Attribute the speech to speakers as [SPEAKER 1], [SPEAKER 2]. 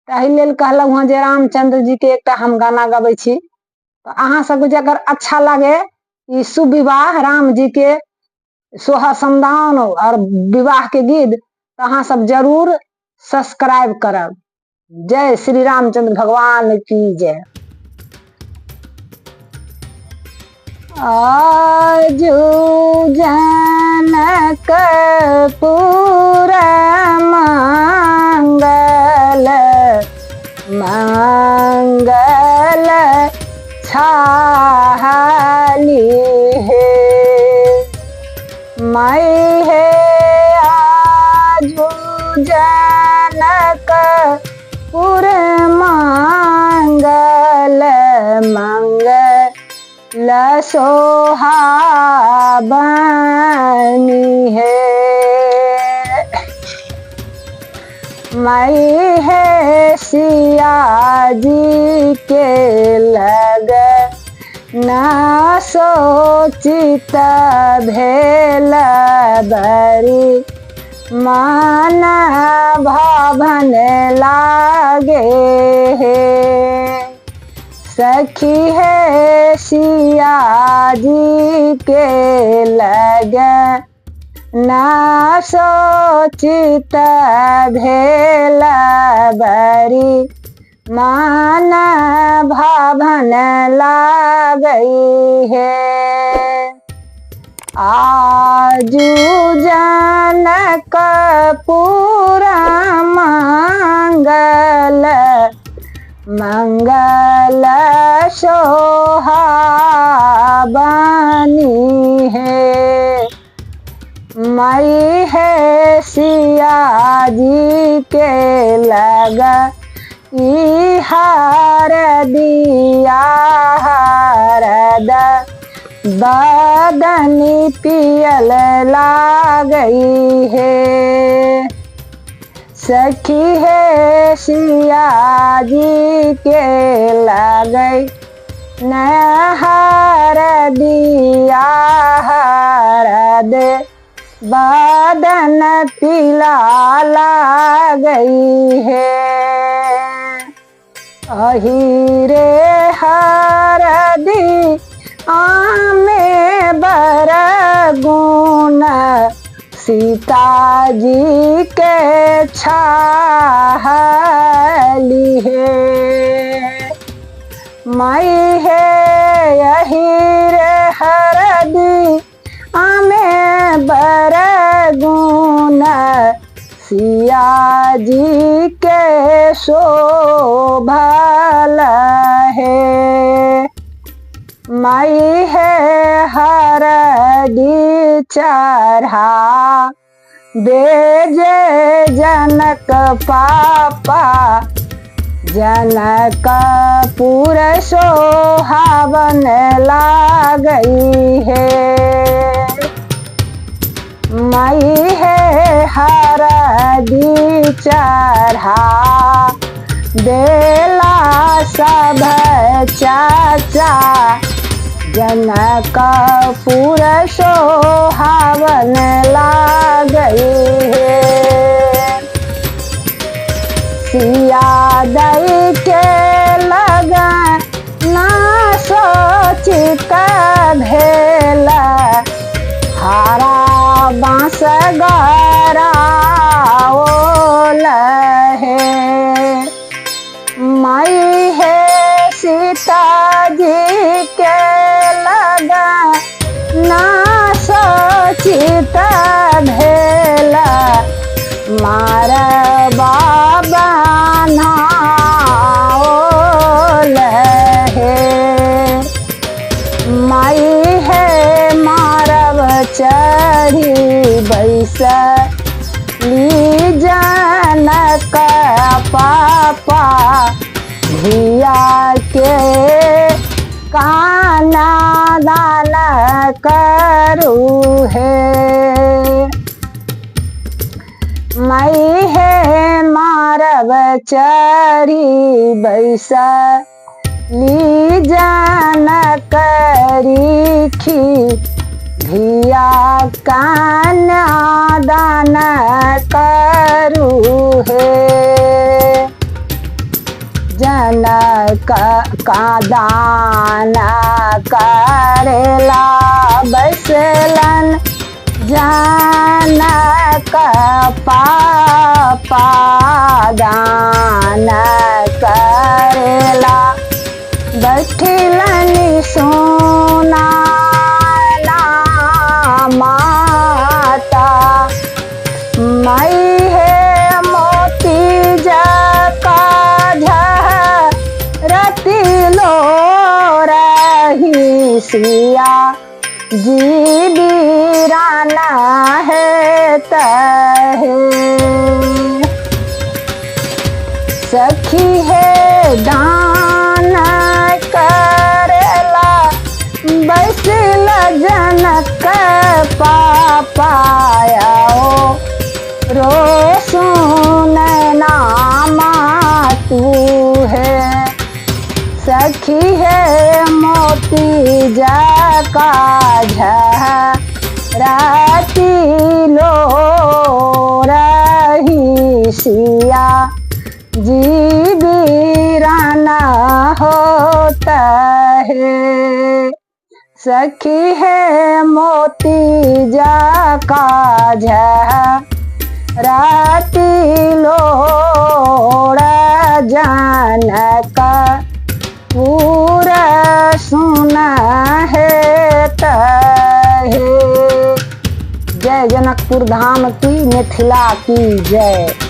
[SPEAKER 1] ताहि लेल कहलहुँ हँ जे रामचंद्र जी के एकटा हम गाना गबै छी। तो अहाँ सबके अगर अच्छा लगे ई शुभ विवाह राम जी के सोहा समदान और विवाह के गीत तो अहाँ सब जरूर सब्सक्राइब करब। जय श्री रामचंद्र भगवान की जय। आजू जनकपुर मंगल मंगल छाली है मैं है आजू जनकपुर मंगल मंगल सोहाबनी है मैं है सिया जी के लग न सोचित भेल बरी मान भवन लागे है सखी है सिया जी के लग ना सोचित भेल बरी मान भवन लागई है आजू जनकपुर मंगल मंगल सोहाबनी है मैं है सिया जी के लग ई हार दिया हरद बदनी पियल लागई है सखी है सिया जी के लगई नहर दिया हरद बदन पीला लागई है अहिरे हरदी आमे बर गुण सीता जी के छाली है मैं है यही रे हरदी आमे बर गुण सिया जी के शोभल है मैं है हरदी चढ़ा बेजे जनक पापा जनकपुर सोहावन लागई है मैं है हरदी चढ़ा बेला सब चाचा जनकपुर सोहावन लागई है सिया दई के लगन ना सोचित भेल हरा बाँस गराओल है मैं है सीता जी के लगन ना सोचित भेल मार बाबा नाओल है मैं है मारव चढ़ी बैसली जनक पापा धिया के काना दान करू है मैं है मारव चढ़ी बैसली जनक रीखी धिया काना दान करू है जनक का दान करेला बैसलन जनक पापा दान करेला बैठिलनि सोना माता मई है मोती जका झरती लो रही सिया जी बीराना है तहे सखी है दान करेला बैसिल जनक पापाया रो सुन नामा तू है सखी है मोती जका झरती लो रही सिया जी बीराना होता है सखी है मोती जका झरती लो जनक पूरा सुना है तहे। जय जनकपुर धाम की, मिथिला की जय।